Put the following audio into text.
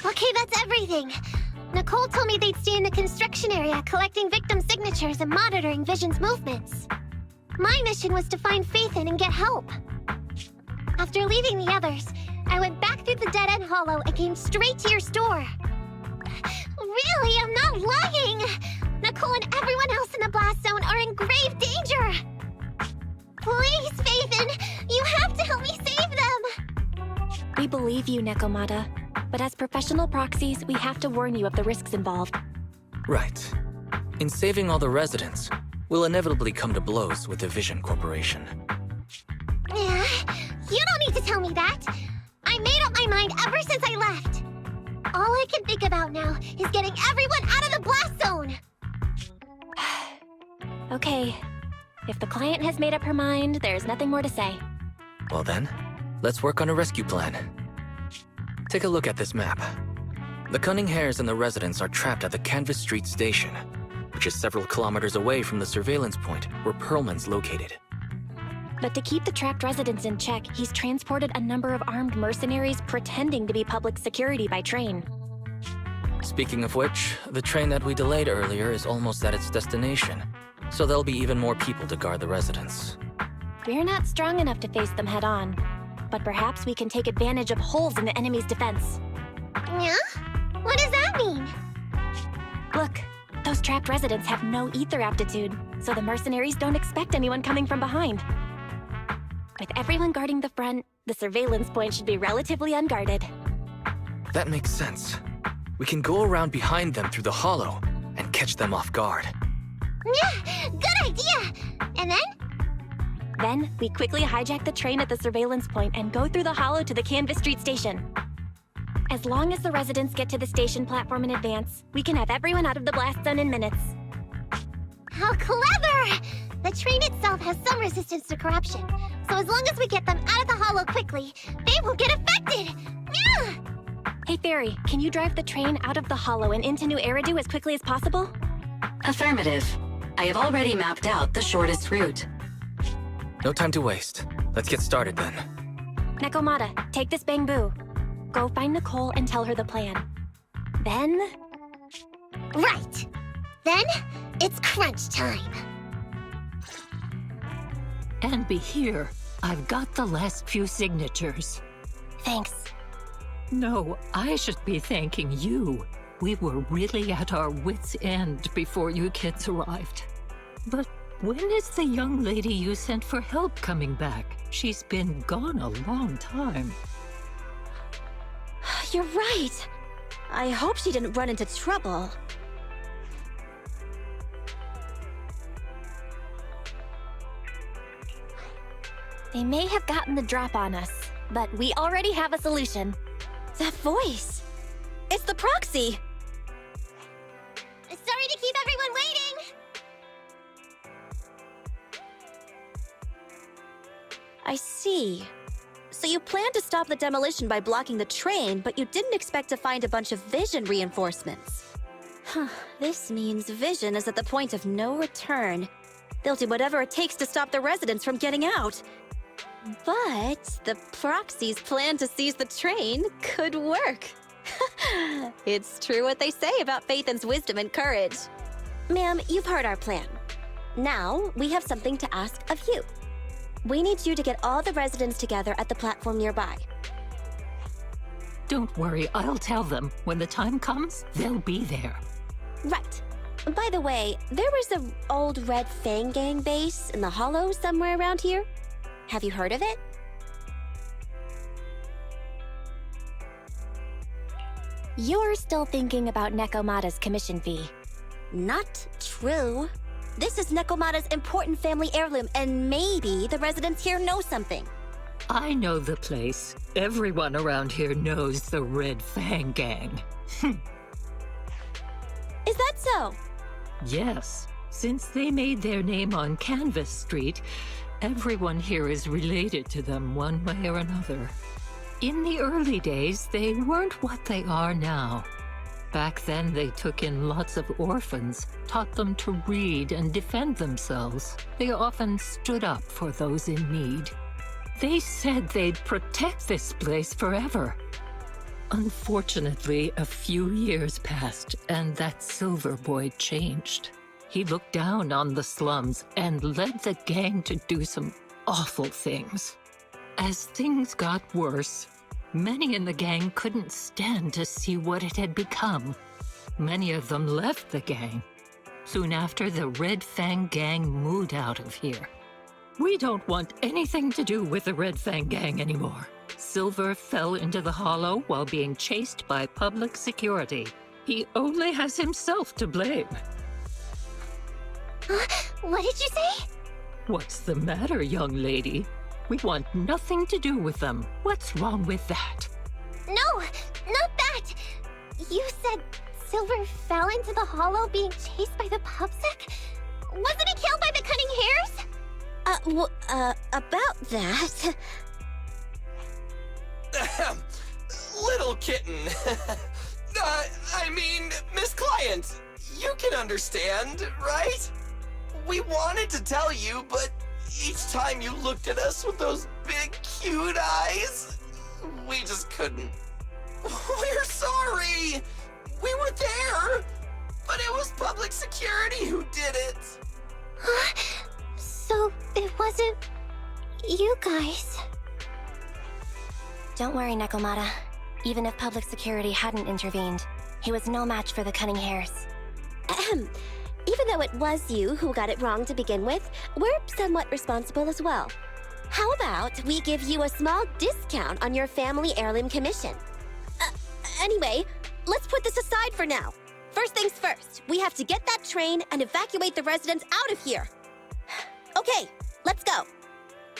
Okay, that's everything. Nicole told me they'd stay in the construction area collecting victim signatures and monitoring Vision's movements. My mission was to find Phaethon and get help. After leaving the others, I went back through the dead-end hollow and came straight to your store. Really, I'm not lying! Nicole and everyone else in the blast zone are in grave danger! Please, Phaethon, you have to help me save them! We believe you, Nekomata. But as professional proxies, we have to warn you of the risks involved. Right. In saving all the residents, we'll inevitably come to blows with the Vision Corporation. Yeah, you don't need to tell me that. I made up my mind ever since I left. All I can think about now is getting everyone out of the blast zone. Okay. If the client has made up her mind, there's nothing more to say. Well then, let's work on a rescue plan. Take a look at this map. The Cunning Hares and the residents are trapped at the Canvas Street station, which is several kilometers away from the surveillance point where Perlman's located. But to keep the trapped residents in check, he's transported a number of armed mercenaries pretending to be public security by train. Speaking of which, the train that we delayed earlier is almost at its destination, so there'll be even more people to guard the residents. We're not strong enough to face them head-on, but perhaps we can take advantage of holes in the enemy's defense. Yeah? What does that mean? Look, those trapped residents have no ether aptitude, so the mercenaries don't expect anyone coming from behind. With everyone guarding the front, the surveillance point should be relatively unguarded. That makes sense. We can go around behind them through the hollow and catch them off guard. Yeah, good idea! And then? Then, we quickly hijack the train at the surveillance point and go through the hollow to the Canvas Street station. As long as the residents get to the station platform in advance, we can have everyone out of the blast zone in minutes. How clever! The train itself has some resistance to corruption, so as long as we get them out of the hollow quickly, they won't get affected! Yeah! Hey Fairy, can you drive the train out of the hollow and into New Eridu as quickly as possible? Affirmative. I have already mapped out the shortest route. No time to waste. Let's get started then. Nekomata, take this bamboo. Go find Nicole and tell her the plan. Then... Right! Then, it's crunch time. And be here. I've got the last few signatures. Thanks. No, I should be thanking you. We were really at our wits' end before you kids arrived. But when is the young lady you sent for help coming back? She's been gone a long time. You're right. I hope she didn't run into trouble. They may have gotten the drop on us, but we already have a solution. That voice! It's the proxy! Sorry to keep everyone waiting! I see. So you planned to stop the demolition by blocking the train, but you didn't expect to find a bunch of Vision reinforcements. Huh, this means Vision is at the point of no return. They'll do whatever it takes to stop the residents from getting out. But the proxy's plan to seize the train could work. It's true what they say about Phaethon's wisdom and courage. Ma'am, you've heard our plan. Now, we have something to ask of you. We need you to get all the residents together at the platform nearby. Don't worry, I'll tell them. When the time comes, they'll be there. Right. By the way, there was an old Red Fang Gang base in the hollow somewhere around here. Have you heard of it? You're still thinking about Nekomata's commission fee. Not true. This is Nekomata's important family heirloom, and maybe the residents here know something. I know the place. Everyone around here knows the Red Fang Gang. Is that so? Yes. Since they made their name on Canvas Street, everyone here is related to them one way or another. In the early days, they weren't what they are now. Back then, they took in lots of orphans, taught them to read and defend themselves. They often stood up for those in need. They said they'd protect this place forever. Unfortunately, a few years passed, and that Silver Boy changed. He looked down on the slums and led the gang to do some awful things. As things got worse, many in the gang couldn't stand to see what it had become. Many of them left the gang. Soon after, the Red Fang Gang moved out of here. We don't want anything to do with the Red Fang Gang anymore. Silver fell into the hollow while being chased by public security. He only has himself to blame. What did you say? What's the matter, young lady? We want nothing to do with them. What's wrong with that? No, not that! You said Silver fell into the hollow being chased by the pubsec? Wasn't he killed by the cunning hares? About that. Little kitten. I mean, Miss Client, you can understand, right? We wanted to tell you, but each time you looked at us with those big, cute eyes, we just couldn't. We're sorry. We were there, but it was public security who did it. So it wasn't you guys. Don't worry, Nekomata. Even if public security hadn't intervened, he was no match for the cunning hares. Ahem. Even though it was you who got it wrong to begin with, we're somewhat responsible as well. How about we give you a small discount on your family heirloom commission? Anyway, let's put this aside for now. First things first, we have to get that train and evacuate the residents out of here. Okay, let's go.